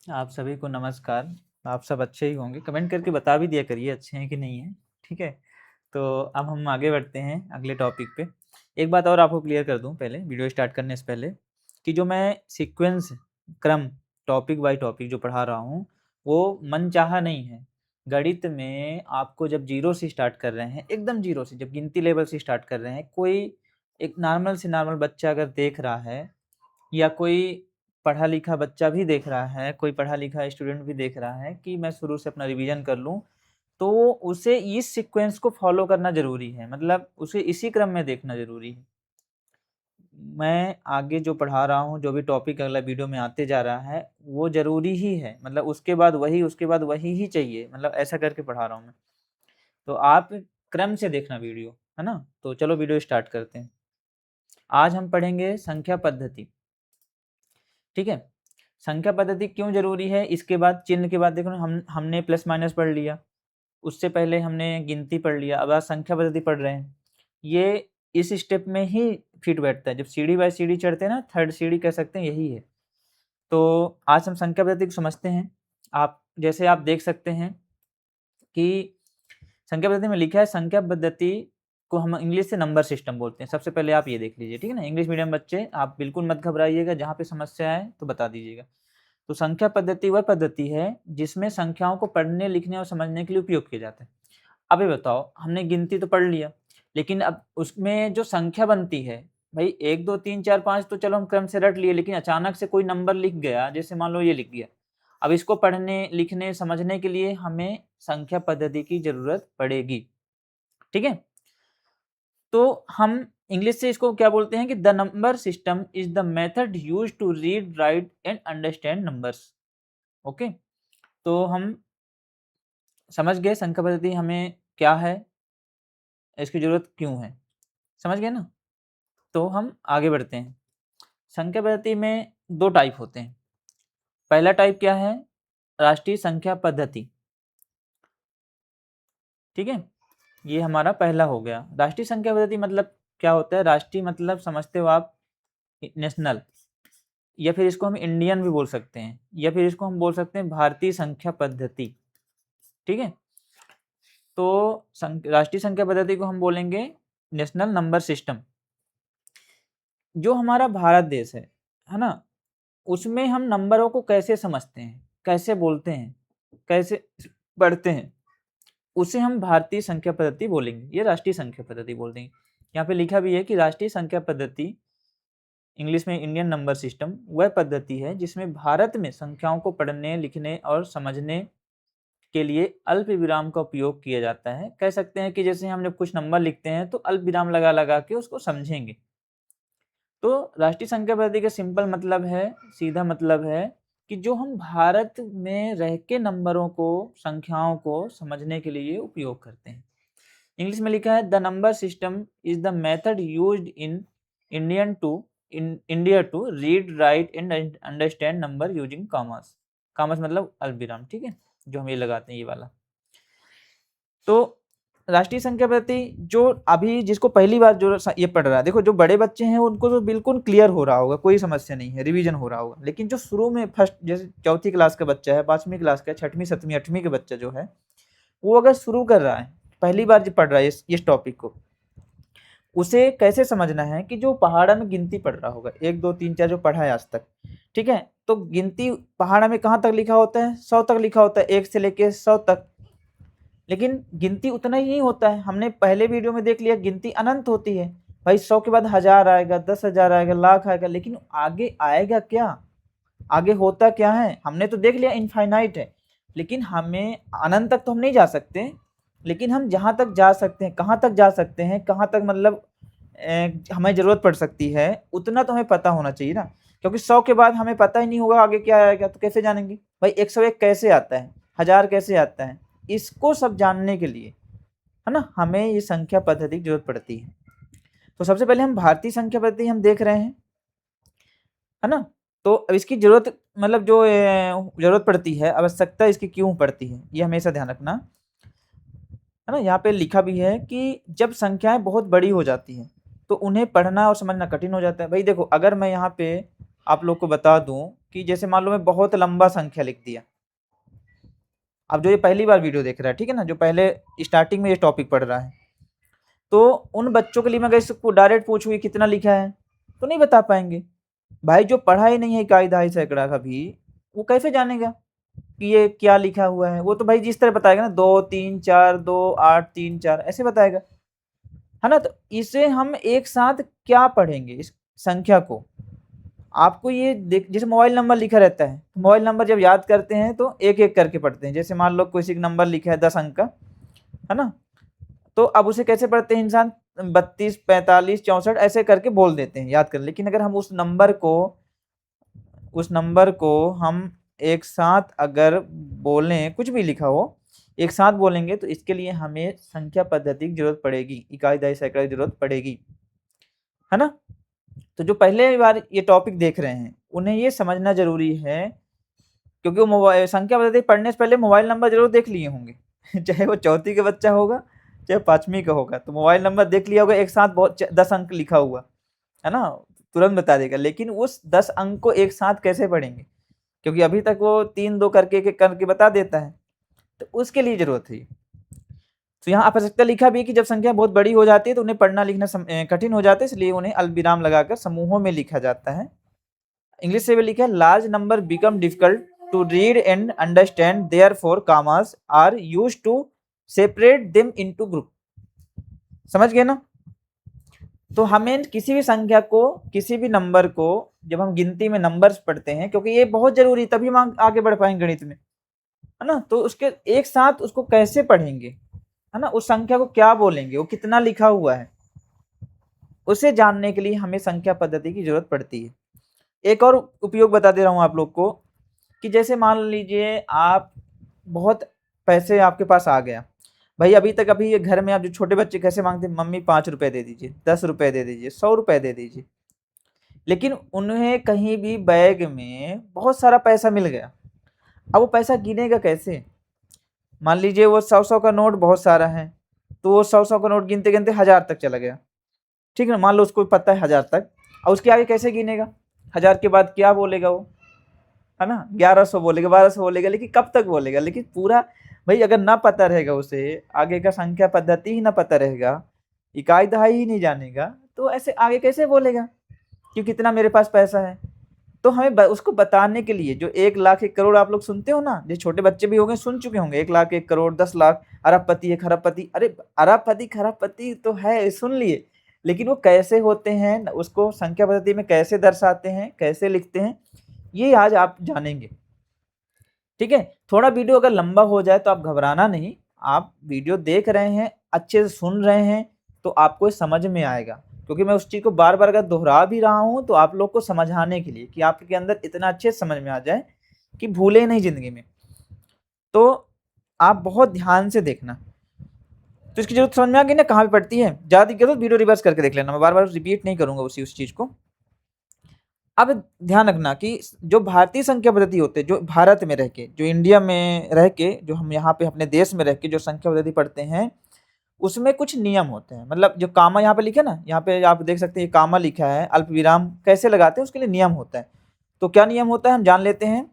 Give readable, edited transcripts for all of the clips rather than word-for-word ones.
आप सभी को नमस्कार। आप सब अच्छे ही होंगे, कमेंट करके बता भी दिया करिए अच्छे हैं कि नहीं हैं, ठीक है? तो अब हम आगे बढ़ते हैं अगले टॉपिक पे। एक बात और आपको क्लियर कर दूँ पहले वीडियो स्टार्ट करने से पहले, कि जो मैं सीक्वेंस क्रम टॉपिक बाय टॉपिक जो पढ़ा रहा हूँ, वो मनचाहा नहीं है। गणित में आपको जब ज़ीरो से स्टार्ट कर रहे हैं, एकदम ज़ीरो से जब गिनती लेवल से स्टार्ट कर रहे हैं, कोई एक नॉर्मल से नॉर्मल बच्चा अगर देख रहा है या कोई पढ़ा-लिखा बच्चा भी देख रहा है, कोई पढ़ा-लिखा स्टूडेंट भी देख रहा है कि मैं शुरू से अपना रिवीजन कर लूँ, तो उसे इस सीक्वेंस को फ़ॉलो करना ज़रूरी है, मतलब उसे इसी क्रम में देखना ज़रूरी है। मैं आगे जो पढ़ा रहा हूँ, जो भी टॉपिक अगला वीडियो में आते जा रहा है, वो ज़रूरी ही है, मतलब उसके बाद वही ही चाहिए, मतलब ऐसा करके पढ़ा रहा हूँ मैं। तो आप क्रम से देखना वीडियो, है ना? तो चलो वीडियो स्टार्ट करते हैं। आज हम पढ़ेंगे संख्या पद्धति, ठीक है? संख्या पद्धति क्यों ज़रूरी है? इसके बाद चिन्ह के बाद देखो ना हमने प्लस माइनस पढ़ लिया, उससे पहले हमने गिनती पढ़ लिया, अब आज संख्या पद्धति पढ़ रहे हैं। ये इस स्टेप में ही फिट बैठता है, जब सीढ़ी बाय सीढ़ी चढ़ते हैं ना, थर्ड सीढ़ी कह सकते हैं यही है। तो आज हम संख्या पद्धति को समझते हैं। जैसे आप देख सकते हैं कि संख्या पद्धति में लिखा है, संख्या पद्धति को हम इंग्लिश से नंबर सिस्टम बोलते हैं। सबसे पहले आप ये देख लीजिए, ठीक है ना? इंग्लिश मीडियम बच्चे आप बिल्कुल मत घबराइएगा, जहाँ पे समस्या है तो बता दीजिएगा। तो संख्या पद्धति वह पद्धति है जिसमें संख्याओं को पढ़ने, लिखने और समझने के लिए उपयोग किया जाता है। अब ये बताओ, हमने गिनती तो पढ़ लिया, लेकिन अब उसमें जो संख्या बनती है, भाई 1, 2, 3, 4, 5 तो चलो हम क्रम से रट लिए, लेकिन अचानक से कोई नंबर लिख गया, जैसे मान लो ये लिख गया। अब इसको पढ़ने, लिखने, समझने के लिए हमें संख्या पद्धति की ज़रूरत पड़ेगी, ठीक है? तो हम इंग्लिश से इसको क्या बोलते हैं कि the number system is the method used to read, write and understand numbers. Okay? तो हम समझ गए संख्या पद्धति हमें क्या है, इसकी ज़रूरत क्यों है, समझ गए ना? तो हम आगे बढ़ते हैं। संख्या पद्धति में 2 टाइप होते हैं। पहला टाइप क्या है? राष्ट्रीय संख्या पद्धति, ठीक है? ये हमारा पहला हो गया। राष्ट्रीय संख्या पद्धति मतलब क्या होता है? राष्ट्रीय मतलब समझते हो आप नेशनल, या फिर इसको हम इंडियन भी बोल सकते हैं, या फिर इसको हम बोल सकते हैं भारतीय संख्या पद्धति, ठीक है? तो राष्ट्रीय संख्या पद्धति को हम बोलेंगे नेशनल नंबर सिस्टम। जो हमारा भारत देश है ना? उसमें हम नंबरों को कैसे समझते हैं, कैसे बोलते हैं, कैसे पढ़ते हैं, उसे हम भारतीय संख्या पद्धति बोलेंगे, ये राष्ट्रीय संख्या पद्धति बोल देंगे। यहाँ पे लिखा भी है कि राष्ट्रीय संख्या पद्धति, इंग्लिश में इंडियन नंबर सिस्टम, वह पद्धति है जिसमें भारत में संख्याओं को पढ़ने, लिखने और समझने के लिए अल्प विराम का उपयोग किया जाता है। कह सकते हैं कि जैसे हम जब कुछ नंबर लिखते हैं तो अल्प विराम लगा-लगा के उसको समझेंगे। तो राष्ट्रीय संख्या पद्धति का सिंपल मतलब है, सीधा मतलब है कि जो हम भारत में रह के नंबरों को, संख्याओं को समझने के लिए उपयोग करते हैं। इंग्लिश में लिखा है the number system is the method used in India to read, write and understand number using commas. Commas मतलब अल्पविराम, ठीक है? जो हम ये लगाते हैं ये वाला। तो राष्ट्रीय संख्या पद्धति जो अभी जिसको पहली बार जो ये पढ़ रहा है, देखो जो बड़े बच्चे हैं उनको तो बिल्कुल क्लियर हो रहा होगा, कोई समस्या नहीं है, रिवीजन हो रहा होगा। लेकिन जो शुरू में फर्स्ट, जैसे चौथी क्लास का बच्चा है, 5वीं क्लास का, 6वीं 7वीं 8वीं का बच्चा जो है, वो अगर शुरू कर रहा है, पहली बार जो पढ़ रहा है इस टॉपिक को, उसे कैसे समझना है कि जो पहाड़ा में गिनती पढ़ रहा होगा, 1, 2, 3, 4 जो पढ़ा है आज तक, ठीक है? तो गिनती पहाड़ा में कहाँ तक लिखा होता है? 100 तक लिखा होता है, 1 से लेके 100 तक। लेकिन गिनती उतना ही नहीं होता है, हमने पहले वीडियो में देख लिया, गिनती अनंत होती है। भाई 100 के बाद 1000 आएगा, 10,000 आएगा, लाख आएगा, लेकिन आगे आएगा क्या? आगे होता क्या है? हमने तो देख लिया इनफाइनाइट है, लेकिन हमें अनंत तक तो हम नहीं जा सकते, लेकिन हम जहाँ तक जा सकते हैं, कहाँ तक जा सकते हैं, कहाँ तक मतलब हमें ज़रूरत पड़ सकती है, उतना तो हमें पता होना चाहिए ना। क्योंकि 100 के बाद हमें पता ही नहीं होगा आगे क्या आएगा, तो कैसे जानेंगे? भाई 101 कैसे आता है, 1000 कैसे आता है? इसको सब जानने के लिए, है ना, हमें ये संख्या पद्धति की जरूरत पड़ती है। तो सबसे पहले हम भारतीय संख्या पद्धति हम देख रहे हैं, है ना? तो अब इसकी जरूरत मतलब जो जरूरत पड़ती है, आवश्यकता इसकी क्यों पड़ती है, ये हमेशा ध्यान रखना, है ना? यहाँ पे लिखा भी है कि जब संख्याएं बहुत बड़ी हो जाती हैं तो उन्हें पढ़ना और समझना कठिन हो जाता है। भाई देखो, अगर मैं यहाँ पे आप लोग को बता दूं कि जैसे मान लो मैं बहुत लंबा संख्या लिख दिया। अब जो ये पहली बार वीडियो देख रहा है, ठीक है ना, जो पहले स्टार्टिंग में ये टॉपिक पढ़ रहा है, तो उन बच्चों के लिए मैं अगर इसको डायरेक्ट पूछूँ ये कितना लिखा है तो नहीं बता पाएंगे। भाई जो पढ़ा ही नहीं है इकाई दहाई सैकड़ा का भी, वो कैसे जानेगा कि ये क्या लिखा हुआ है? वो तो भाई जिस तरह बताएगा ना, 2 3 4 2 8 3 4 ऐसे बताएगा, है ना। तो इसे हम एक साथ क्या पढ़ेंगे इस संख्या को? आपको ये देख, जैसे मोबाइल नंबर लिखा रहता है, मोबाइल नंबर जब याद करते हैं तो एक एक करके पढ़ते हैं। जैसे मान लो किसी का नंबर लिखा है 10 अंक का, है ना, तो अब उसे कैसे पढ़ते हैं इंसान? 32 45 64 ऐसे करके बोल देते हैं, याद कर। लेकिन अगर हम उस नंबर को हम एक साथ अगर बोलें, कुछ भी लिखा हो एक साथ बोलेंगे, तो इसके लिए हमें संख्या पद्धति की जरूरत पड़ेगी, इकाई दहाई सैकड़ा की जरूरत पड़ेगी, है ना। तो जो पहले बार ये टॉपिक देख रहे हैं उन्हें ये समझना जरूरी है, क्योंकि वो मोबाइल संख्या पद्धति पढ़ने से पहले मोबाइल नंबर जरूर देख लिए होंगे चाहे वो चौथी का बच्चा होगा चाहे 5वीं का होगा, तो मोबाइल नंबर देख लिया होगा एक साथ, बहुत 10 अंक लिखा हुआ है ना, तुरंत बता देगा। लेकिन उस 10 अंक को एक साथ कैसे पढ़ेंगे? क्योंकि अभी तक वो 3 2 करके एक एक करके बता देता है, तो उसके लिए जरूरत है। तो यहाँ आवश्यकता लिखा भी है कि जब संख्या बहुत बड़ी हो जाती है तो उन्हें पढ़ना लिखना कठिन हो जाता है, इसलिए उन्हें अल्पविराम लगाकर समूहों में लिखा जाता है। इंग्लिश से भी लिखा है, large number become difficult to read and understand, therefore commas are used to separate them into group. समझ गए ना? तो हमें किसी भी संख्या को, किसी भी नंबर को जब हम गिनती में नंबर्स पढ़ते हैं, क्योंकि ये बहुत जरूरी, तभी हम आगे बढ़ पाएंगे गणित में, है ना। तो उसके एक साथ उसको कैसे पढ़ेंगे, है ना, उस संख्या को क्या बोलेंगे, वो कितना लिखा हुआ है, उसे जानने के लिए हमें संख्या पद्धति की जरूरत पड़ती है। एक और उपयोग बता दे रहा हूं आप लोग को, कि जैसे मान लीजिए आप बहुत पैसे आपके पास आ गया, भाई अभी तक अभी ये घर में आप जो छोटे बच्चे कैसे मांगते हैं, मम्मी 5 रुपए दे दीजिए, 10 रुपए दे दीजिए, 100 रुपए दे दीजिए। लेकिन उन्हें कहीं भी बैग में बहुत सारा पैसा मिल गया, अब वो पैसा गिनेगा कैसे? मान लीजिए वो 100 का नोट बहुत सारा है, तो वो 100 का नोट गिनते गिनते 1000 तक चला गया, ठीक है ना, मान लो उसको पता है 1000 तक, और उसके आगे कैसे गिनेगा? 1000 के बाद क्या बोलेगा वो, है ना, 1100 बोलेगा, 1200 बोलेगा, लेकिन कब तक बोलेगा? लेकिन पूरा, भाई अगर ना पता रहेगा उसे, आगे का संख्या पद्धति ही ना पता रहेगा, इकाई दहाई ही नहीं जानेगा, तो ऐसे आगे कैसे बोलेगा कि कितना मेरे पास पैसा है? तो हमें उसको बताने के लिए, जो 1 लाख 1 करोड़ आप लोग सुनते हो ना, जो छोटे बच्चे भी होंगे सुन चुके होंगे, 1 लाख 1 करोड़ 10 लाख, अरबपति है खरबपति, अरे अरबपति खरबपति तो है सुन लिए, लेकिन वो कैसे होते हैं, उसको संख्या पद्धति में कैसे दर्शाते हैं, कैसे लिखते हैं, ये आज आप जानेंगे, ठीक है। थोड़ा वीडियो अगर लंबा हो जाए तो आप घबराना नहीं, आप वीडियो देख रहे हैं, अच्छे से सुन रहे हैं, तो आपको समझ में आएगा, क्योंकि मैं उस चीज़ को बार बार अगर दोहरा भी रहा हूँ तो आप लोग को समझाने के लिए, कि आपके अंदर इतना अच्छे से समझ में आ जाए कि भूले नहीं जिंदगी में। तो आप बहुत ध्यान से देखना। तो इसकी जरूरत समझ में आ गई ना, कहाँ पे पड़ती है? ज़्यादा दिक्कत हो वीडियो रिवर्स करके देख लेना, मैं बार बार रिपीट नहीं करूँगा उस चीज़ को। अब ध्यान रखना कि जो भारतीय संख्या पद्धति होते हैं, जो भारत में रह के, जो इंडिया में रह के, जो हम यहाँ पे अपने देश में रह के जो संख्या पद्धति पढ़ते हैं, उसमें कुछ नियम होते हैं। मतलब जो कामा यहाँ पे लिखा है ना, यहाँ पे आप देख सकते हैं कामा लिखा है, अल्प विराम कैसे लगाते हैं उसके लिए नियम होता है। तो क्या नियम होता है हम जान लेते हैं।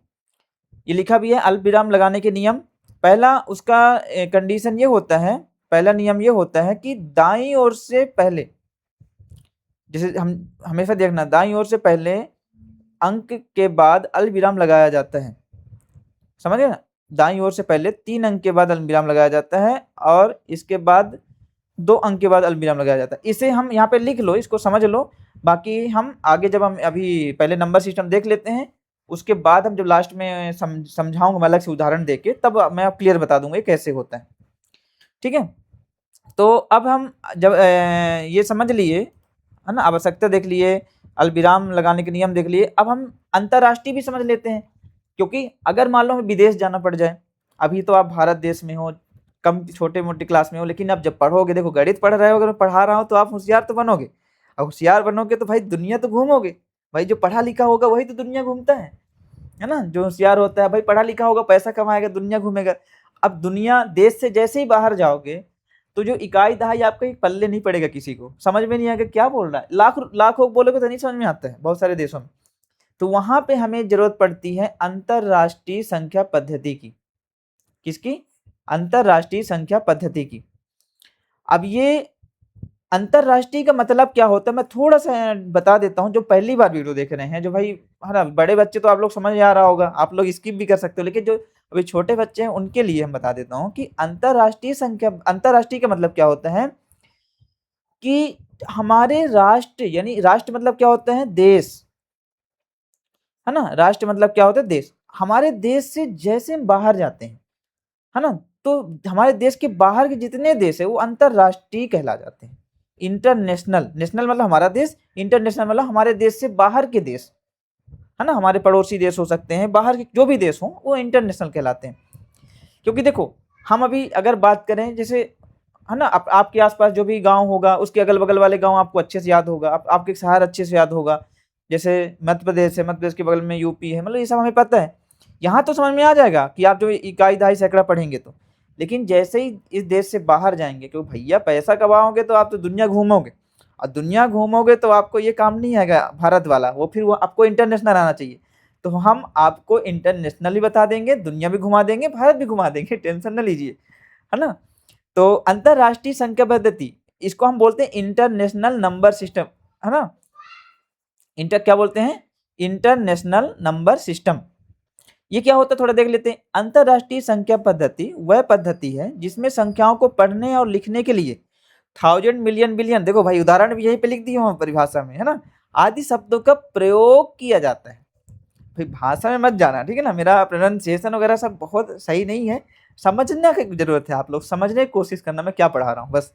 ये लिखा भी है अल्प विराम लगाने के नियम। पहला उसका कंडीशन ये होता है, पहला नियम ये होता है कि दाईं ओर से पहले, जैसे हम हमेशा देखना, दाईं ओर से पहले अंक के बाद अल्प विराम लगाया जाता है, समझ गए ना। दाईं ओर से पहले 3 अंक के बाद अल्प विराम लगाया जाता है, और इसके बाद 2 अंक के बाद अल्प विराम लगाया जाता है। इसे हम यहाँ पे लिख लो, इसको समझ लो। बाकी हम आगे जब हम अभी पहले नंबर सिस्टम देख लेते हैं, उसके बाद हम जब लास्ट में समझाऊंगा मैं अलग से उदाहरण देके, तब मैं क्लियर बता दूंगा ये कैसे होता है, ठीक है। तो अब हम जब ये समझ लिए, है ना, आवश्यकता देख लिए, अल्पविराम लगाने के नियम देख लिए, अब हम अंतर्राष्ट्रीय भी समझ लेते हैं। क्योंकि अगर मान लो हमें विदेश जाना पड़ जाए, अभी तो आप भारत देश में हो, कम छोटे मोटे क्लास में हो, लेकिन अब जब पढ़ोगे, देखो गणित पढ़ रहे हो, अगर मैं पढ़ा रहा हूँ तो आप होशियार तो बनोगे, और होशियार बनोगे तो भाई दुनिया तो घूमोगे। भाई जो पढ़ा लिखा होगा वही तो दुनिया घूमता है ना। जो होशियार होता है भाई पढ़ा लिखा होगा, पैसा कमाएगा, दुनिया घूमेगा। अब दुनिया देश से जैसे ही बाहर जाओगे, तो जो इकाई दहाई आपका एक पल्ले नहीं पड़ेगा, किसी को समझ में नहीं आएगा क्या बोल रहा है। लाख लाख लोग बोलोगे तो नहीं समझ में आता है बहुत सारे देशों में। तो वहां पे हमें जरूरत पड़ती है अंतरराष्ट्रीय संख्या पद्धति की। किसकी? अंतरराष्ट्रीय संख्या पद्धति की। अब ये अंतरराष्ट्रीय का मतलब क्या होता है मैं थोड़ा सा बता देता हूँ। जो पहली बार वीडियो देख रहे हैं, जो भाई है ना, बड़े बच्चे तो आप लोग समझ आ रहा होगा, आप लोग स्किप भी कर सकते हो, लेकिन जो अभी छोटे बच्चे हैं उनके लिए हम बता देता हूँ कि अंतरराष्ट्रीय का मतलब क्या होता है कि हमारे राष्ट्र, यानी राष्ट्र मतलब क्या होता है? देश, है ना। राष्ट्र मतलब क्या होता है? देश। हमारे देश से जैसे हम बाहर जाते हैं, है ना, तो हमारे देश के बाहर के जितने देश है वो अंतरराष्ट्रीय कहला जाते हैं। इंटरनेशनल, नेशनल मतलब हमारा देश, इंटरनेशनल मतलब हमारे देश से बाहर के देश, है ना, हमारे पड़ोसी देश हो सकते हैं, बाहर के जो भी देश हो वो इंटरनेशनल कहलाते हैं। क्योंकि देखो, हम अभी अगर बात करें जैसे, है ना, आपके आसपास जो भी गांव होगा उसके अगल बगल वाले गांव आपको अच्छे से याद होगा, आपके शहर अच्छे से याद होगा। जैसे मध्य प्रदेश है, मध्य प्रदेश के बगल में यूपी है, मतलब ये सब हमें पता है। यहाँ तो समझ में आ जाएगा कि आप जो इकाई दहाई सैकड़ा पढ़ेंगे तो। लेकिन जैसे ही इस देश से बाहर जाएंगे, क्योंकि भैया पैसा कमाओगे तो आप तो दुनिया घूमोगे, और दुनिया घूमोगे तो आपको ये काम नहीं आएगा भारत वाला, वो फिर वो आपको इंटरनेशनल आना चाहिए। तो हम आपको इंटरनेशनल भी बता देंगे, दुनिया भी घुमा देंगे, भारत भी घुमा देंगे, टेंशन न लीजिए, है ना। तो अंतरराष्ट्रीय संख्या पद्धति, इसको हम बोलते हैं इंटरनेशनल नंबर सिस्टम, है ना। क्या बोलते हैं? International number system. ये क्या होता है थोड़ा देख लेते हैं। अंतरराष्ट्रीय संख्या पद्धति वह पद्धति है जिसमें संख्याओं को पढ़ने और लिखने के लिए थाउजेंड, मिलियन, बिलियन, देखो भाई उदाहरण भी यहीं पे लिख दिए हूँ परिभाषा में, है ना, आदि शब्दों का प्रयोग किया जाता है। भाई भाषा में मत जाना, ठीक है ना, मेरा प्रोनाउंसिएशन वगैरह सब बहुत सही नहीं है, समझने की जरूरत है, आप लोग समझने की कोशिश करना मैं क्या पढ़ा रहा हूँ बस,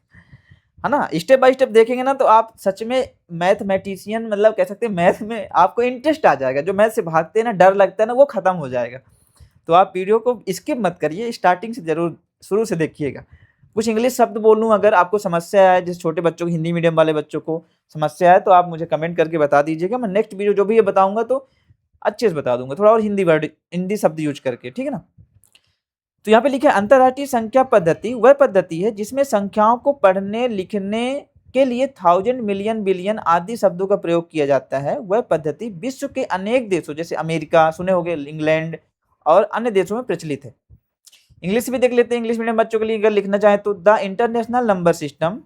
है ना। स्टेप बाय स्टेप देखेंगे ना तो आप सच में मैथमेटिशियन, मतलब कह सकते हैं मैथ में आपको इंटरेस्ट आ जाएगा। जो मैथ से भागते हैं ना, डर लगता है ना, वो खत्म हो जाएगा। तो आप वीडियो को स्किप मत करिए, स्टार्टिंग से जरूर शुरू से देखिएगा। कुछ इंग्लिश शब्द बोलूँ अगर आपको समस्या है, जैसे छोटे बच्चों को, हिंदी मीडियम वाले बच्चों को समस्या है, तो आप मुझे कमेंट करके बता दीजिएगा। मैं नेक्स्ट वीडियो जो भी ये बताऊंगा तो अच्छे से बता दूंगा, थोड़ा और हिंदी शब्द यूज करके, ठीक है ना। तो यहाँ पे लिखा है अंतरराष्ट्रीय संख्या पद्धति वह पद्धति है जिसमें संख्याओं को पढ़ने लिखने के लिए थाउजेंड, मिलियन, बिलियन आदि शब्दों का प्रयोग किया जाता है। वह पद्धति विश्व के अनेक देशों, जैसे अमेरिका सुने होंगे, इंग्लैंड और अन्य देशों में प्रचलित है। इंग्लिश भी देख लेते हैं, इंग्लिश मीडियम बच्चों के लिए अगर लिखना चाहे तो, the international number system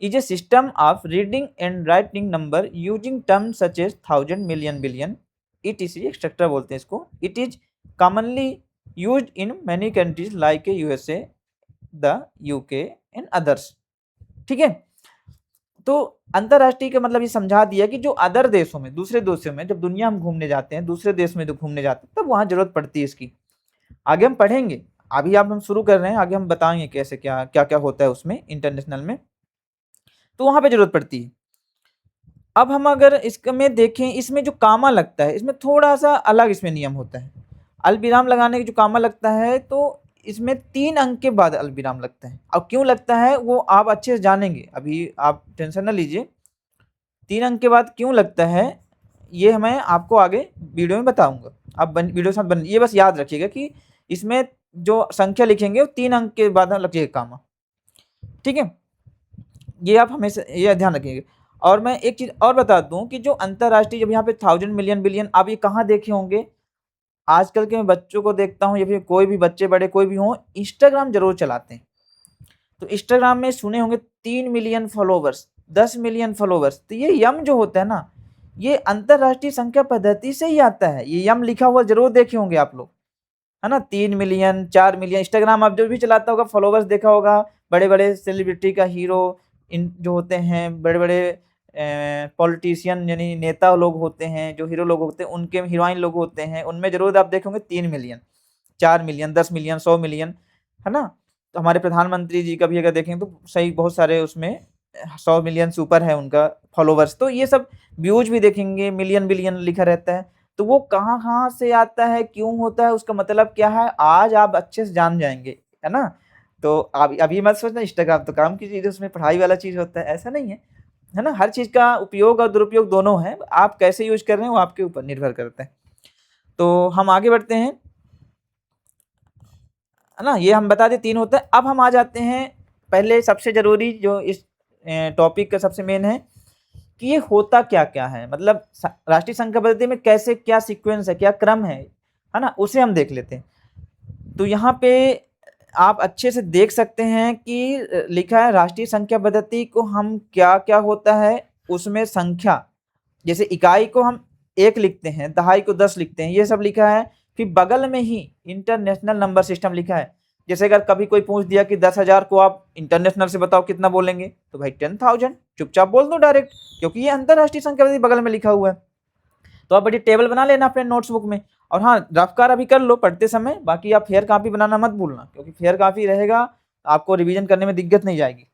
is a system of reading and writing number using terms such as thousand, million, billion, ETC etcetera बोलते हैं इसको। It is commonly used in many countries like USA, the UK and others, ठीक है। तो अंतरराष्ट्रीय का मतलब ये समझा दिया कि जो अदर देशों में, दूसरे देशों में, जब दुनिया हम घूमने जाते हैं, दूसरे देश में जो घूमने जाते हैं, तब वहां जरूरत पड़ती है इसकी। आगे हम पढ़ेंगे, अभी आप हम शुरू कर रहे हैं, आगे हम बताएंगे कैसे क्या क्या क्या होता है उसमें इंटरनेशनल में, तो वहां पे जरूरत पड़ती है। अब हम अगर इसमें देखें, इसमें जो कामा लगता है, इसमें थोड़ा सा अलग इसमें नियम होता है। अल्पविराम लगाने के जो कामा लगता है, तो इसमें 3 अंक के बाद अल्पविराम लगता है। अब क्यों लगता है वो आप अच्छे से जानेंगे, अभी आप टेंशन ना लीजिए। 3 अंक के बाद क्यों लगता है ये मैं आपको आगे वीडियो में बताऊंगा। आप वीडियो के साथ ये बस याद रखिएगा कि इसमें जो संख्या लिखेंगे वो 3 अंक के बाद लगेगा कामा, ठीक है। ये आप हमेशा ये ध्यान रखिएगा। और मैं एक चीज़ और बता दूं कि जो अंतरराष्ट्रीय, जब यहाँ पे थाउजेंड, मिलियन, बिलियन, आप ये कहाँ देखे होंगे? आजकल के मैं बच्चों को देखता हूँ, या फिर कोई भी बच्चे बड़े कोई भी हों, इंस्टाग्राम जरूर चलाते हैं। तो इंस्टाग्राम में सुने होंगे 3 मिलियन फॉलोवर्स, 10 मिलियन फॉलोवर्स, तो ये यम जो होता है ना, ये अंतरराष्ट्रीय संख्या पद्धति से ही आता है। ये यम लिखा हुआ जरूर देखे होंगे आप लोग, है ना। 3 मिलियन, 4 मिलियन, इंस्टाग्राम आप जो भी चलाता होगा फॉलोवर्स देखा होगा, बड़े बड़े सेलिब्रिटी का, हीरो इन जो होते हैं, बड़े बड़े पॉलिटिशियन यानी नेता लोग होते हैं, जो हीरो लोग होते हैं, उनके हीरोइन लोग होते हैं, उनमें जरूर आप देखेंगे 3 मिलियन, 4 मिलियन, 10 मिलियन, 100 मिलियन, है ना। तो हमारे प्रधानमंत्री जी का भी अगर देखें तो सही बहुत सारे उसमें 100 मिलियन से ऊपर है उनका फॉलोवर्स। तो ये सब व्यूज भी देखेंगे, मिलियन, बिलियन लिखा रहता है। तो वो कहाँ कहाँ से आता है, क्यों होता है, उसका मतलब क्या है, आज आप अच्छे से जान जाएंगे, है ना। तो आप अभी मत सोचना इंस्टाग्राम तो काम की चीज़ है, उसमें पढ़ाई वाला चीज़ होता है, ऐसा नहीं है ना। हर चीज़ का उपयोग और दुरुपयोग दोनों है, आप कैसे यूज कर रहे हैं वो आपके ऊपर निर्भर करता है। तो हम आगे बढ़ते हैं, है ना। ये हम बता दें 3 होता है। अब हम आ जाते हैं पहले सबसे जरूरी जो इस टॉपिक का सबसे मेन है कि ये होता क्या क्या है, मतलब राष्ट्रीय संख्या पद्धति में कैसे क्या सीक्वेंस है, क्या क्रम है ना, उसे हम देख लेते हैं। तो यहाँ पे आप अच्छे से देख सकते हैं कि लिखा है राष्ट्रीय संख्या पद्धति को हम क्या क्या होता है उसमें संख्या, जैसे इकाई को हम 1 लिखते हैं, दहाई को 10 लिखते हैं, ये सब लिखा है। फिर बगल में ही इंटरनेशनल नंबर सिस्टम लिखा है। जैसे अगर कभी कोई पूछ दिया कि 10,000 को आप इंटरनेशनल से बताओ कितना बोलेंगे, तो भाई 10,000 चुपचाप बोल दो डायरेक्ट, क्योंकि ये अंतरराष्ट्रीय संख्या पद्धति बगल में लिखा हुआ है। तो आप बड़ी टेबल बना लेना अपने नोट्सबुक में, और हाँ रफ्कार अभी कर लो पढ़ते समय, बाकी आप फेयर कॉपी बनाना मत भूलना, क्योंकि फेयर कॉपी रहेगा आपको रिवीजन करने में दिक्कत नहीं जाएगी,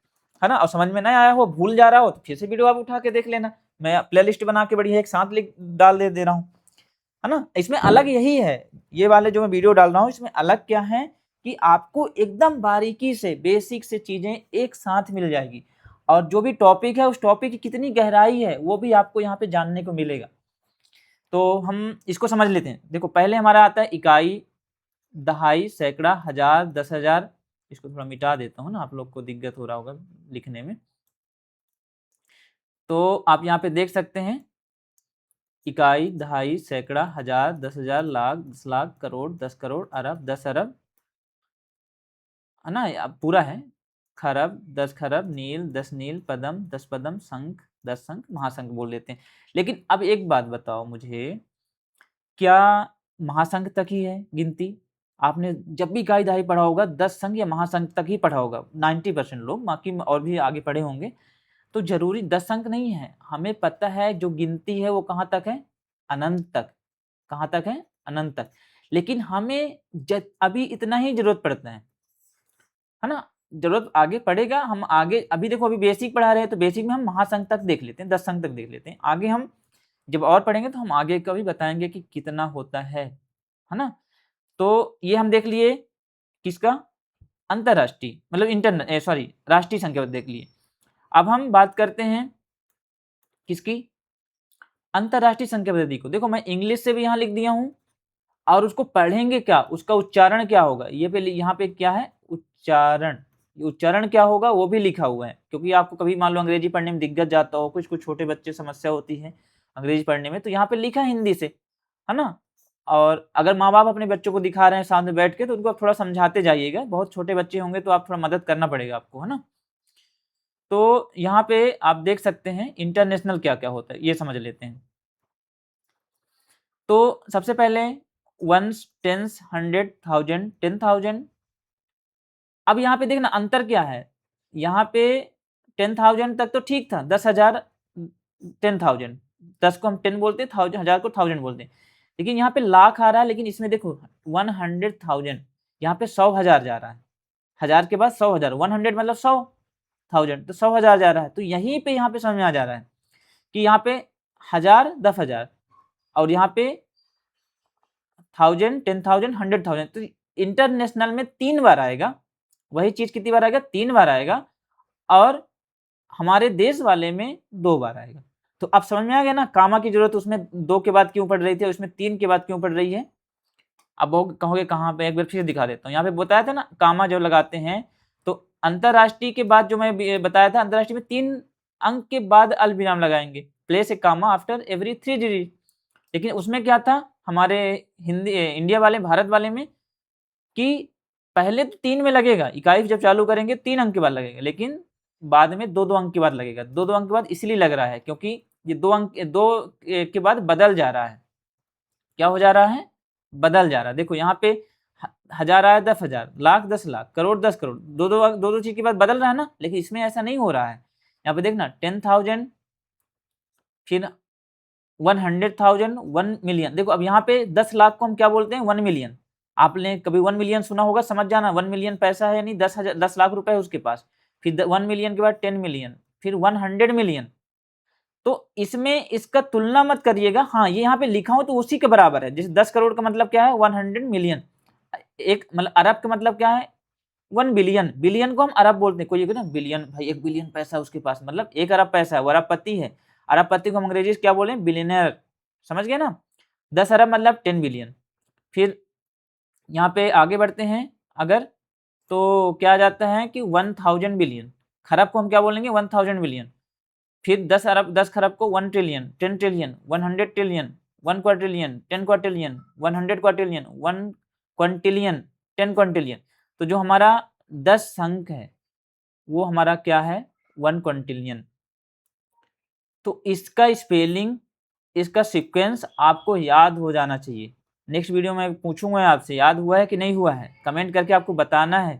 है ना। और समझ में नहीं आया हो, भूल जा रहा हो, तो फिर से वीडियो आप उठा के देख लेना, मैं प्लेलिस्ट बना के बढ़िया एक साथ लिख डाल दे रहा हूँ, है ना। इसमें अलग यही है, ये वाले जो मैं वीडियो डाल रहा हूँ इसमें अलग क्या है कि आपको एकदम बारीकी से बेसिक से चीजें एक साथ मिल जाएगी, और जो भी टॉपिक है उस टॉपिक की कितनी गहराई है वो भी आपको यहाँ पे जानने को मिलेगा। तो हम इसको समझ लेते हैं। देखो पहले हमारा आता है इकाई, दहाई, सैकड़ा, हजार, 10,000। इसको थोड़ा मिटा देता हूँ ना, आप लोग को दिक्कत हो रहा होगा लिखने में। तो आप यहाँ पे देख सकते हैं इकाई, दहाई, सैकड़ा, हजार, 10,000, लाख, 10 लाख, करोड़, 10 करोड़, अरब, 10 अरब, है ना, अब पूरा है। खरब, 10 खरब, नील, 10 नील, पदम, 10 पदम, शंख, 10 शंख, महाशंख बोल देते हैं। लेकिन अब एक बात बताओ मुझे, क्या महाशंख तक ही है गिनती? आपने जब भी इकाई दहाई पढ़ा होगा 10 संघ या महाशंख तक ही पढ़ा होगा 90% लोग, बाकी और भी आगे पढ़े होंगे। तो जरूरी 10 अंक नहीं है, हमें पता है जो गिनती है वो कहाँ तक है, अनंत तक। कहाँ तक है, अनंत तक। लेकिन हमें अभी इतना ही जरूरत पड़ता है ना। जरूरत आगे पड़ेगा, हम आगे अभी देखो अभी बेसिक पढ़ा रहे हैं, तो बेसिक में हम महाशंख तक देख लेते हैं, 10 अंक तक देख लेते हैं। आगे हम जब और पढ़ेंगे तो हम आगे का भी बताएंगे कि कितना होता है ना। तो ये हम देख लिए किसका, अंतरराष्ट्रीय मतलब राष्ट्रीय संख्या देख लिए। अब हम बात करते हैं किसकी, अंतरराष्ट्रीय संख्या पद्धति को। देखो मैं इंग्लिश से भी यहाँ लिख दिया हूँ, और उसको पढ़ेंगे क्या, उसका उच्चारण क्या होगा, ये पे यहाँ पे क्या है, उच्चारण। उच्चारण क्या होगा वो भी लिखा हुआ है, क्योंकि आपको कभी मान लो अंग्रेजी पढ़ने में दिक्कत जाता हो, कुछ कुछ छोटे बच्चे समस्या होती है अंग्रेजी पढ़ने में, तो यहाँ पे लिखा है हिंदी से, है ना। और अगर माँ बाप अपने बच्चों को दिखा रहे हैं सामने बैठ के, तो उनको आप थोड़ा समझाते जाइएगा, बहुत छोटे बच्चे होंगे तो आप थोड़ा मदद करना पड़ेगा आपको, है ना। तो यहाँ पे आप देख सकते हैं इंटरनेशनल क्या क्या होता है, ये समझ लेते हैं। तो सबसे पहले वंस, टेंस, 100, 1000, 10,000। अब यहाँ पे देखना अंतर क्या है, यहाँ पे 10,000 तक तो ठीक था, 10,000, 10,000, 10 को हम 10 बोलते हैं, 1000 को 1000 बोलते हैं। लेकिन यहाँ पे लाख आ रहा है, लेकिन इसमें देखो 100,000, यहाँ पे 100,000 जा रहा है, हजार के बाद 100,000, 100 मतलब 100,000, तो 100,000 जा रहा है। तो यहीं पे यहाँ पे समझ में आ जा रहा है कि यहाँ पे 1000, 10,000, और यहाँ पे 1000, 10,000, 100,000। तो इंटरनेशनल में 3 बार आएगा, वही चीज कितनी बार आएगा, 3 बार आएगा, और हमारे देश वाले में 2 बार आएगा। तो अब समझ में आ गया ना, कामा की जरूरत उसमें 2 के बाद क्यों पड़ रही थी, उसमें 3 के बाद क्यों पड़ रही है। अब वो कहोगे कहाँ पे, एक बार फिर दिखा देता हूँ। यहाँ पे बताया था ना कामा जो लगाते हैं, तो अंतरराष्ट्रीय के बाद जो मैं बताया था, अंतरराष्ट्रीय में 3 अंक के बाद अल्पविराम लगाएंगे, place a comma after every 3 digit. लेकिन उसमें क्या था हमारे हिंदी इंडिया वाले, भारत वाले में, कि पहले तो 3 में लगेगा, इकाई जब चालू करेंगे 3 अंक के बाद लगेगा, लेकिन बाद में 2-2 अंक के बाद लगेगा। 2-2 अंक के बाद इसलिए लग रहा है क्योंकि ये 2 अंक 2 के बाद बदल जा रहा है। क्या हो जा रहा है, बदल जा रहा है। देखो यहाँ पे हजार आया 10,000, लाख 10 लाख, करोड़ 10 करोड़, दो चीज के बाद बदल रहा है ना। लेकिन इसमें ऐसा नहीं हो रहा है। यहाँ पे देखना 10,000, फिर 100,000, 1 मिलियन। देखो अब यहाँ पे 10 लाख को हम क्या बोलते हैं, 1 मिलियन। आपने कभी 1 मिलियन सुना होगा, समझ जाना 1 मिलियन पैसा है, यानी 10 लाख रुपए है उसके पास। फिर 1 मिलियन के बाद 10 मिलियन, फिर 100 मिलियन। तो इसमें इसका तुलना मत करिएगा, हाँ ये यहाँ पे लिखा हो तो उसी के बराबर है। जैसे 10 करोड़ का मतलब क्या है, 100 मिलियन। एक मतलब अरब का मतलब क्या है, 1 बिलियन। बिलियन को हम अरब बोलते हैं। कोई ना बिलियन, भाई 1 बिलियन पैसा उसके पास, मतलब 1 अरब पैसा है, वो अरबपति है। अरबपति को हम अंग्रेजी क्या बोले, बिलियनर, समझ गए ना। 10 अरब मतलब 10 बिलियन। फिर यहाँ पे आगे बढ़ते हैं अगर, तो क्या आ जाता है कि 1000 बिलियन। खरब को हम क्या बोलेंगे, 1000 बिलियन। फिर 10 खरब को 1 trillion, 10 trillion, 100 trillion, 1 quadrillion, 10 quadrillion, 100 quadrillion, 1 Quintillion, 10 Quintillion. तो जो हमारा 10 अंक है वो हमारा क्या है, 1 क्विंटिलियन। तो इसका स्पेलिंग, इसका सीक्वेंस आपको याद हो जाना चाहिए। नेक्स्ट वीडियो में पूछूंगा आपसे याद हुआ है कि नहीं हुआ है, कमेंट करके आपको बताना है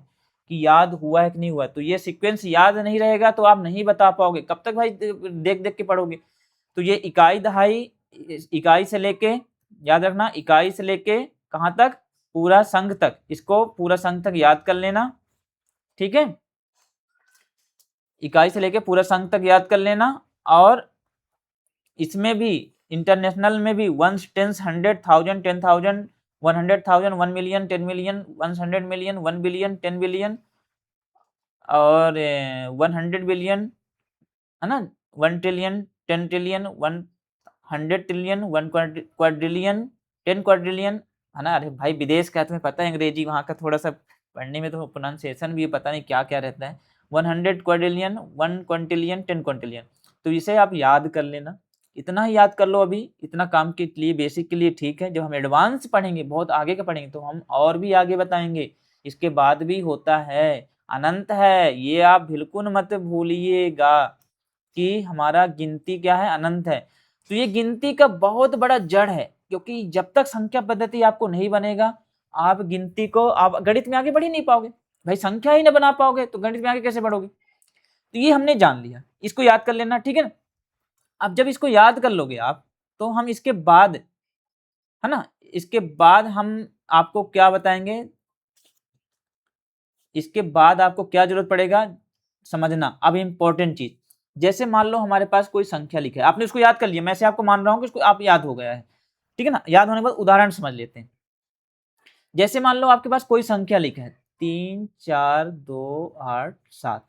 कि याद हुआ है कि नहीं हुआ। तो ये सीक्वेंस याद नहीं रहेगा तो आप नहीं बता पाओगे, कब तक भाई देख देख के पढ़ोगे। तो ये इकाई दहाई, इकाई से लेके, याद रखना, इकाई से लेके कहाँ तक, पूरा संघ तक, इसको पूरा संघ तक याद कर लेना, ठीक है। इकाई से लेके पूरा संघ तक याद कर लेना। और इसमें भी इंटरनेशनल में भी 1 10 100 1000 10,000 100,000 1 million 10 million 100 million 1 billion 10 billion और 100 बिलियन, है ना, 1 trillion 10 trillion 100 trillion 1 quadrillion 10 quadrillion, है ना। अरे भाई विदेश का तुम्हें पता है अंग्रेजी, वहाँ का थोड़ा सा पढ़ने में तो प्रोनाउंसिएशन भी पता नहीं क्या क्या रहता है। 100 क्वाड्रिलियन 1 क्विंटिलियन 10 क्विंटिलियन। तो इसे आप याद कर लेना, इतना ही याद कर लो। अभी इतना काम के लिए, बेसिक के लिए ठीक है। जब हम एडवांस पढ़ेंगे, बहुत आगे का पढ़ेंगे, तो हम और भी आगे बताएंगे। इसके बाद भी होता है, अनंत है, ये आप बिल्कुल मत भूलिएगा कि हमारा गिनती क्या है, अनंत है। तो ये गिनती का बहुत बड़ा जड़ है, क्योंकि जब तक संख्या पद्धति आपको नहीं बनेगा, आप गिनती को, आप गणित में आगे बढ़ ही नहीं पाओगे। भाई संख्या ही ना बना पाओगे तो गणित में आगे कैसे बढ़ोगे। तो ये हमने जान लिया, इसको याद कर लेना, ठीक है ना। अब जब इसको याद कर लोगे आप, तो हम इसके बाद, है ना, इसके बाद हम आपको क्या बताएंगे, इसके बाद आपको क्या जरूरत पड़ेगा समझना। अब इंपॉर्टेंट चीज, जैसे मान लो हमारे पास कोई संख्या लिखा है, आपने उसको याद कर लिया, मैं से आपको मान रहा हूं कि उसको आप याद हो गया है, ठीक है ना। याद होने के बाद उदाहरण समझ लेते हैं। जैसे मान लो आपके पास कोई संख्या लिखा है 3 4 2 8 7।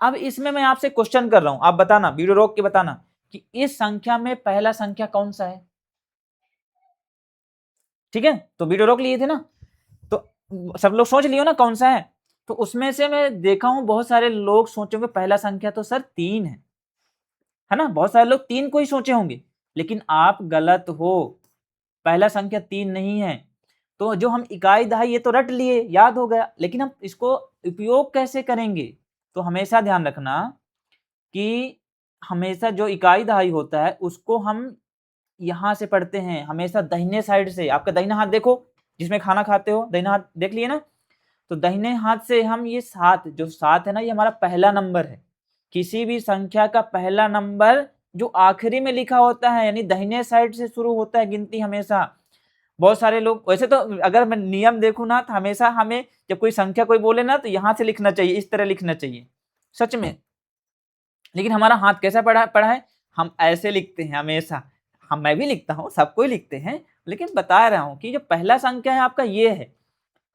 अब इसमें मैं आपसे क्वेश्चन कर रहा हूं, आप बताना, वीडियो रोक के बताना कि इस संख्या में पहला संख्या कौन सा है, ठीक है। तो वीडियो रोक लिए थे ना, तो सब लोग सोच लियो ना कौन सा है। तो उसमें से मैं देखा हूं बहुत सारे लोग सोचेंगे पहला संख्या तो सर 3 है ना, बहुत सारे लोग 3 को ही सोचे होंगे, लेकिन आप गलत हो, पहला संख्या 3 नहीं है। तो जो हम इकाई दहाई ये तो रट लिए, याद हो गया, लेकिन हम इसको उपयोग कैसे करेंगे। तो हमेशा ध्यान रखना कि हमेशा जो इकाई दहाई होता है उसको हम यहाँ से पढ़ते हैं, हमेशा दाहिने साइड से। आपका दाहिना हाथ देखो, जिसमें खाना खाते हो, दाहिना हाथ देख लिए ना। तो दाहिने हाथ से हम ये 7, जो 7 है ना, ये हमारा पहला नंबर है। किसी भी संख्या का पहला नंबर जो आखिरी में लिखा होता है, यानी दाहिने साइड से शुरू होता है गिनती हमेशा। बहुत सारे लोग, वैसे तो अगर मैं नियम देखूं ना, तो हमेशा हमें जब कोई संख्या कोई बोले ना, तो यहाँ से लिखना चाहिए, इस तरह लिखना चाहिए, सच में। लेकिन हमारा हाथ कैसा पड़ा पड़ा है, हम ऐसे लिखते हैं हमेशा। हम, मैं भी लिखता हूँ, सबको ही लिखते हैं, लेकिन बता रहा हूँ कि जो पहला संख्या है आपका ये है,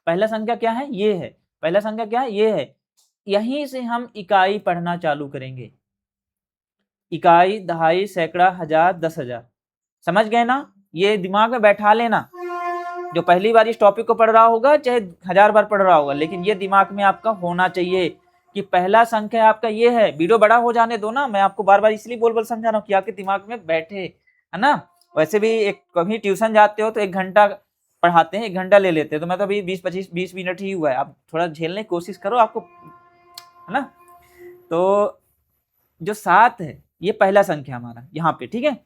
पहला संख्या क्या है, ये है, पहला संख्या क्या है, ये है। यहीं से हम इकाई पढ़ना चालू करेंगे, इकाई दहाई सैकड़ा हजार 10,000, समझ गए ना। ये दिमाग में बैठा लेना, जो पहली बार इस टॉपिक को पढ़ रहा होगा चाहे 1000 बार पढ़ रहा होगा, लेकिन ये दिमाग में आपका होना चाहिए कि पहला संख्या आपका ये है। वीडियो बड़ा हो जाने दो ना, मैं आपको बार बार इसलिए बोल बोल समझा रहा हूँ कि आपके दिमाग में बैठे, है ना। वैसे भी एक कभी ट्यूशन जाते हो तो 1 घंटा पढ़ाते हैं, 1 घंटा ले लेते हैं, तो मैं तो अभी 20 मिनट ही हुआ है। आप थोड़ा झेलने की कोशिश करो, आपको, है ना। तो जो 7 है ये पहला संख्या हमारा यहाँ पे, ठीक है।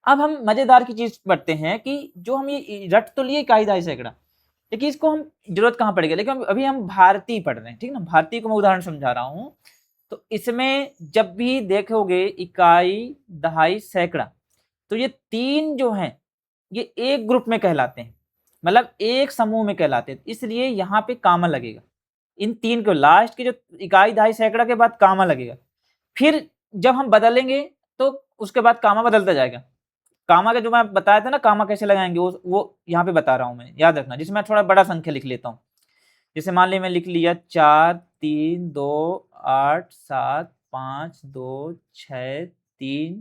अब हम मजेदार की चीज पढ़ते हैं कि जो हम ये रट तो लिए इकाई दहाई सैकड़ा, लेकिन इसको हम जरूरत कहाँ पड़ेगी, लेकिन अभी हम भारतीय पढ़ रहे हैं, ठीक है ना। भारतीय को मैं उदाहरण समझा रहा हूँ। तो इसमें जब भी देखोगे इकाई दहाई सैकड़ा, तो ये 3 जो हैं ये एक ग्रुप में कहलाते हैं, मतलब एक समूह में कहलाते हैं, इसलिए यहाँ पे कामा लगेगा। इन 3 को, लास्ट के जो इकाई दहाई सैकड़ा के बाद कामा लगेगा। फिर जब हम बदलेंगे तो उसके बाद कामा बदलता जाएगा। कामा का जो मैं बताया था ना, कामा कैसे लगाएंगे, वो यहाँ पे बता रहा हूँ मैं, याद रखना। जिसमें मैं थोड़ा बड़ा संख्या लिख लेता हूँ, जैसे मान ली मैं लिख लिया 4 3 2 8 7 5 2 6 3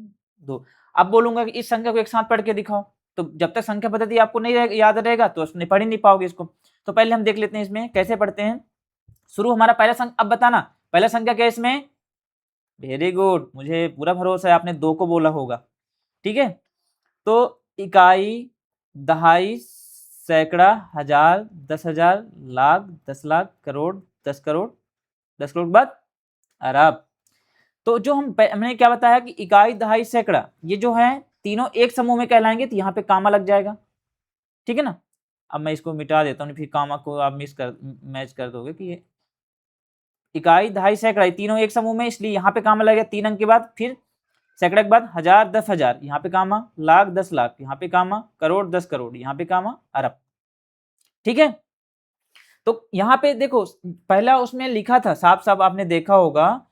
2। अब बोलूंगा कि इस संख्या को एक साथ पढ़ के दिखाओ, तो जब तक संख्या पद्धति आपको नहीं याद रहेगा तो उसने पढ़ ही नहीं पाओगे इसको। तो पहले हम देख लेते हैं इसमें कैसे पढ़ते हैं। शुरू हमारा पहला संख्या, अब बताना पहला संख्या क्या है इसमें, वेरी गुड, मुझे पूरा भरोसा है आपने 2 को बोला होगा। ठीक है, तो इकाई, दहाई, सैकड़ा, हजार, 10,000, लाख, 10 लाख, करोड़, 10 करोड़, 10 करोड़ के बाद अरब। तो जो हमने क्या बताया कि इकाई, दहाई, सैकड़ा ये जो है तीनों एक समूह में कहलाएंगे, तो यहाँ पे कामा लग जाएगा। ठीक है ना। अब मैं इसको मिटा देता हूँ, फिर कामा को आप मैच कर दोगे कि ये इकाई, दहाई, सैकड़ा तीनों एक समूह में, इसलिए यहाँ पे कामा लगेगा 3 अंक के बाद। फिर सैकड़ा के बाद हजार, 10,000 यहाँ पे कामा, लाख, 10 लाख यहाँ पे कामा, करोड़, 10 करोड़ यहाँ पे कामा, अरब। ठीक है, तो यहाँ पे देखो पहला उसमें लिखा था साफ साफ, आपने देखा होगा।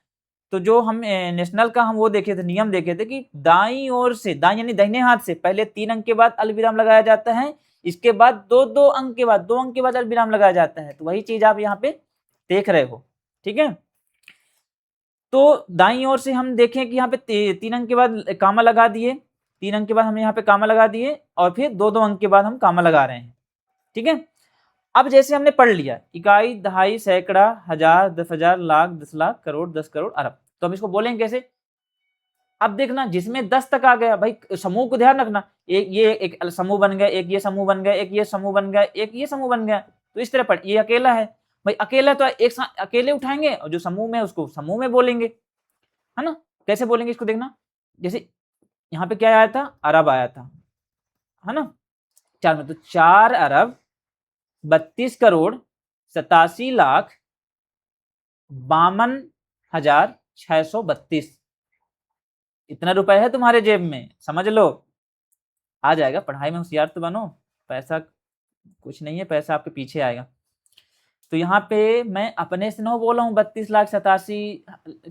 तो जो हम नेशनल का हम वो देखे थे, नियम देखे थे कि दाई ओर से, दाई यानी दाहिने हाथ से पहले 3 अंक के बाद अल्पविराम लगाया जाता है, इसके बाद दो अंक के बाद 2 अंक के बाद अल्पविराम लगाया जाता है। तो वही चीज आप यहाँ पे देख रहे हो। ठीक है, तो दाई ओर से हम देखें कि यहाँ पे 3 अंक के बाद कामा लगा दिए, 3 अंक के बाद हमने यहाँ पे कामा लगा दिए, और फिर 2 अंक के बाद हम कामा लगा रहे हैं। ठीक है, अब जैसे हमने पढ़ लिया इकाई, दहाई, सैकड़ा, हजार, 10,000, लाख, 10 लाख, करोड़, 10 करोड़, अरब, तो हम इसको बोलेंगे कैसे। अब देखना जिसमें 10 तक आ गया भाई, समूह को ध्यान रखना, एक ये एक समूह बन गया, एक ये समूह बन गया, एक ये समूह बन गया, एक ये समूह बन गया, तो इस तरह पढ़, ये अकेला है भाई, अकेला तो एक साथ अकेले उठाएंगे, और जो समूह में उसको समूह में बोलेंगे, है ना। कैसे बोलेंगे इसको देखना, जैसे यहाँ पे क्या आया था, अरब आया था, है ना, 4 में, तो 4 अरब 32 करोड़ 87 लाख 52,632, इतना रुपए है तुम्हारे जेब में, समझ लो। आ जाएगा, पढ़ाई में होशियार तो बनो, पैसा कुछ नहीं है, पैसा आपके पीछे आएगा। तो यहाँ पे मैं अपने से ना बोल रहा हूँ 32,87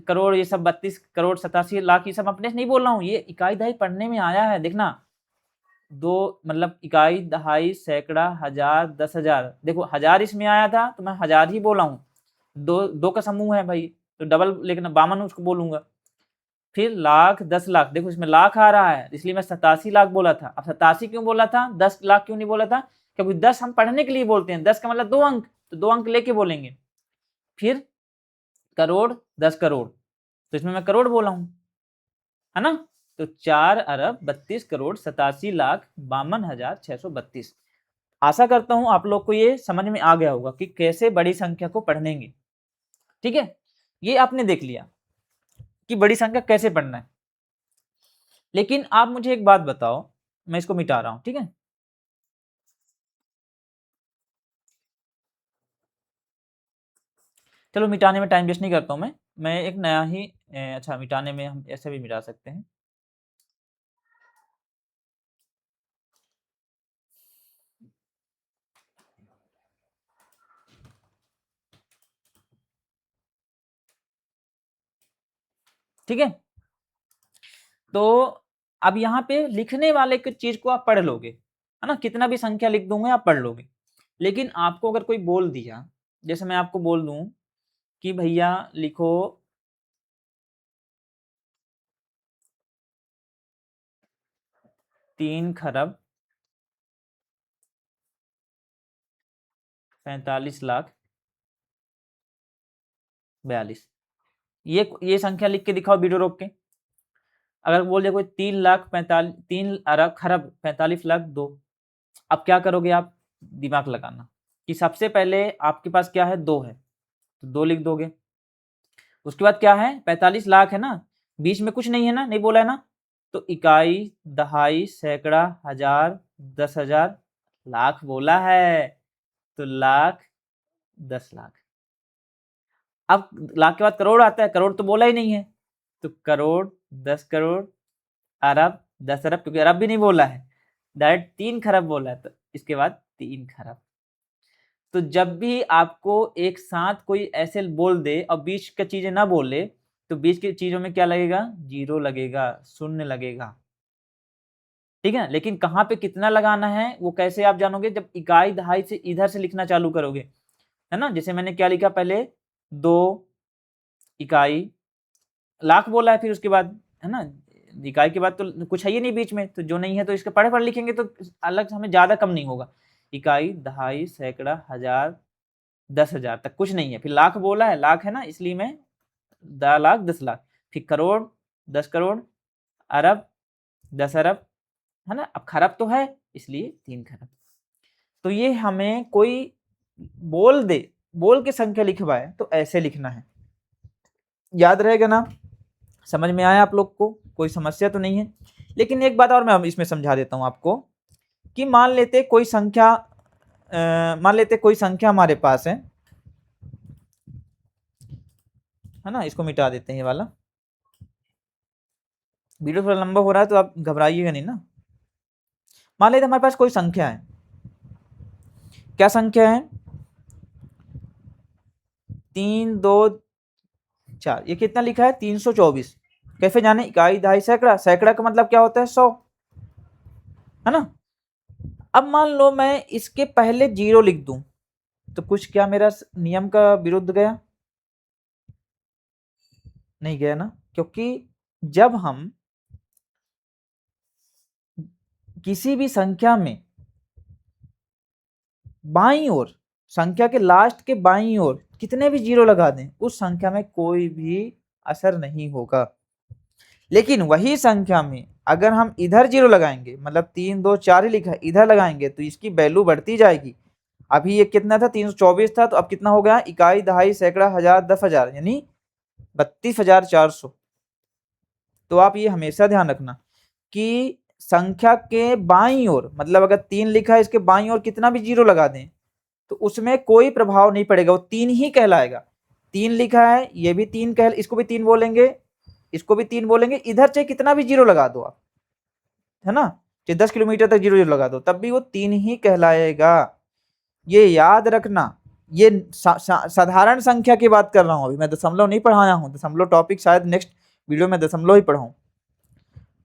करोड़, ये सब 32 करोड़ 87 लाख ये सब अपने से नहीं बोल रहा हूँ, ये इकाई दहाई पढ़ने में आया है, देखना। दो मतलब इकाई, दहाई, सैकड़ा, हजार, 10,000, देखो हजार इसमें आया था तो मैं हजार ही बोला हूँ, दो का समूह है भाई, तो डबल लेकिन 52 उसको बोलूंगा। फिर लाख, 10 लाख, देखो इसमें लाख आ रहा है, इसलिए मैं 87 लाख बोला था। अब 87 क्यों बोला था, 10 लाख क्यों नहीं बोला था, क्योंकि 10 हम पढ़ने के लिए बोलते हैं, 10 का मतलब 2 अंक, तो 2 अंक लेके बोलेंगे। फिर करोड़, 10 करोड़, तो इसमें मैं करोड़ बोला हूं, है ना। तो 4 अरब 32 करोड़ 87 लाख 52,632। आशा करता हूं आप लोग को ये समझ में आ गया होगा कि कैसे बड़ी संख्या को पढ़नेंगे। ठीक है, ये आपने देख लिया कि बड़ी संख्या कैसे पढ़ना है। लेकिन आप मुझे एक बात बताओ, मैं इसको मिटा रहा हूं, ठीक है। चलो मिटाने में टाइम वेस्ट नहीं करता हूं मैं एक नया ही अच्छा, मिटाने में हम ऐसे भी मिटा सकते हैं। ठीक है, तो अब यहाँ पे लिखने वाले की चीज को आप पढ़ लोगे, है ना, कितना भी संख्या लिख दूंगे आप पढ़ लोगे। लेकिन आपको अगर कोई बोल दिया, जैसे मैं आपको बोल दूं कि भैया लिखो 3 खरब 45 लाख 42, ये संख्या लिख के दिखाओ वीडियो रोक के। अगर बोल दिया कोई 3 खरब 45 लाख 2, अब क्या करोगे आप, दिमाग लगाना कि सबसे पहले आपके पास क्या है, 2 है, तो 2 लिख दोगे। उसके बाद क्या है, 45 लाख है ना, बीच में कुछ नहीं है ना, नहीं बोला है ना, तो इकाई, दहाई, सैकड़ा, हजार, 10,000, लाख बोला है, तो लाख, 10 लाख। अब लाख के बाद करोड़ आता है, करोड़ तो बोला ही नहीं है, तो करोड़, 10 करोड़, अरब, 10 अरब, क्योंकि अरब भी नहीं बोला है, डायरेक्ट 3 खरब बोला है, तो इसके बाद 3 खरब। तो जब भी आपको एक साथ कोई ऐसे बोल दे और बीच की चीजें ना बोले, तो बीच की चीजों में क्या लगेगा, जीरो लगेगा, शून्य लगेगा। ठीक है, लेकिन कहाँ पे कितना लगाना है वो कैसे आप जानोगे, जब इकाई दहाई से इधर से लिखना चालू करोगे, है ना। जैसे मैंने क्या लिखा पहले, 2 इकाई, लाख बोला है, फिर उसके बाद, है ना, इकाई के बाद तो कुछ है ही नहीं बीच में, तो जो नहीं है तो इसके पढ़े पढ़ लिखेंगे तो अलग से हमें ज्यादा कम नहीं होगा। इकाई, दहाई, सैकड़ा, हजार, 10,000 तक कुछ नहीं है, फिर लाख बोला है, लाख है ना, इसलिए मैं 10 लाख 10 लाख, फिर करोड़, 10 करोड़, अरब, 10 अरब, है ना। अब खरब तो है इसलिए 3 खरब। तो ये हमें कोई बोल के संख्या लिखवाए तो ऐसे लिखना है, याद रहेगा ना। समझ में आया आप लोग को, कोई समस्या तो नहीं है। लेकिन एक बात और मैं इसमें समझा देता हूं आपको कि मान लेते कोई संख्या हमारे पास है ना। इसको मिटा देते हैं ये वाला, वीडियो थोड़ा लंबा हो रहा है तो आप घबराइएगा नहीं ना। मान लेते हमारे पास कोई संख्या है, क्या संख्या है, 3 2 4, ये कितना लिखा है 324। कैसे जाने, इकाई दहाई सैकड़ा, सैकड़ा का मतलब क्या होता है 100, है ना। अब मान लो मैं इसके पहले 0 लिख दूं तो कुछ क्या मेरा नियम का विरुद्ध गया, नहीं गया ना। क्योंकि जब हम किसी भी संख्या में बाईं ओर, संख्या के लास्ट के बाईं ओर कितने भी 0 लगा दें, उस संख्या में कोई भी असर नहीं होगा। लेकिन वही संख्या में अगर हम इधर 0 लगाएंगे, मतलब 3 2 4 ही लिखा है, इधर लगाएंगे तो इसकी वैल्यू बढ़ती जाएगी। अभी ये कितना था 324 था, तो अब कितना हो गया, इकाई दहाई सैकड़ा हजार 10,000 यानी 32,400। तो आप ये हमेशा ध्यान रखना कि संख्या के बाईं ओर, मतलब अगर 3 लिखा है इसके बाईं ओर कितना भी 0 लगा दें तो उसमें कोई प्रभाव नहीं पड़ेगा, वो 3 ही कहलाएगा। 3 लिखा है, ये भी 3 कह, इसको भी 3 बोलेंगे, इसको भी 3 बोलेंगे, इधर चाहे कितना भी 0 लगा दो आप, है ना, चाहे 10 किलोमीटर तक 0 0 लगा दो तब भी वो 3 ही कहलाएगा। ये याद रखना। ये साधारण संख्या की बात कर रहा हूं, अभी मैं दशमलव नहीं पढ़ाया हूं, दशमलव टॉपिक शायद नेक्स्ट वीडियो में दशमलव ही पढ़ाऊं।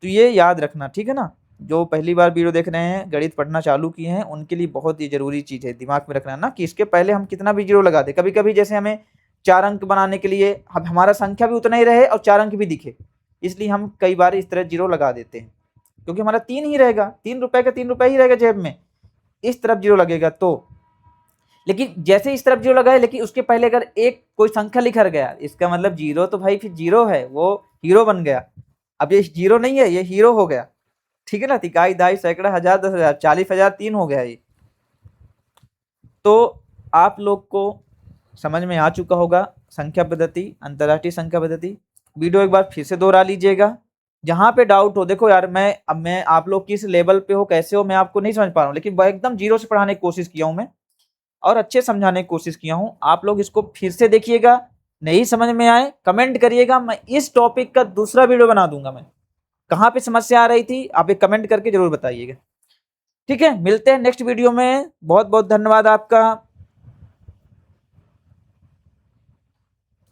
तो ये याद रखना, ठीक है ना। जो पहली बार वीडियो देख रहे हैं, गणित पढ़ना चालू किए हैं, उनके लिए बहुत ही जरूरी चीज है, दिमाग में रखना ना कि इसके पहले हम कितना भी 0 लगा दे। कभी कभी जैसे हमें 4 अंक बनाने के लिए हमारा संख्या भी उतना ही रहे और 4 अंक भी दिखे, इसलिए हम कई बार इस तरह 0 लगा देते हैं, क्योंकि हमारा 3 ही रहेगा, 3 रुपए का 3 रुपए ही रहेगा जेब में, इस तरफ 0 लगेगा तो। लेकिन जैसे इस तरफ 0 लगाए, लेकिन उसके पहले अगर एक कोई संख्या लिखा गया, इसका मतलब 0 तो भाई फिर 0 है, वो हीरो बन गया। अब ये 0 नहीं है, ये हीरो हो गया, ठीक है ना। इकाई दहाई सैकड़ा हजार 10,000 40,000 3 हो गया ये। तो आप लोग को समझ में आ चुका होगा संख्या पद्धति, अंतरराष्ट्रीय संख्या पद्धति। वीडियो एक बार फिर से दोहरा लीजिएगा, जहां पे डाउट हो। देखो यार, मैं आप लोग किस लेवल पे हो, कैसे हो, मैं आपको नहीं समझ पा रहा हूँ, लेकिन एकदम 0 से पढ़ाने की कोशिश किया हूं मैं और अच्छे समझाने की कोशिश किया हूं। आप लोग इसको फिर से देखिएगा, नहीं समझ में आए कमेंट करिएगा, मैं इस टॉपिक का दूसरा वीडियो बना दूंगा। मैं कहाँ पे समस्या आ रही थी आप एक कमेंट करके जरूर बताइएगा, ठीक है। मिलते हैं नेक्स्ट वीडियो में, बहुत बहुत धन्यवाद आपका।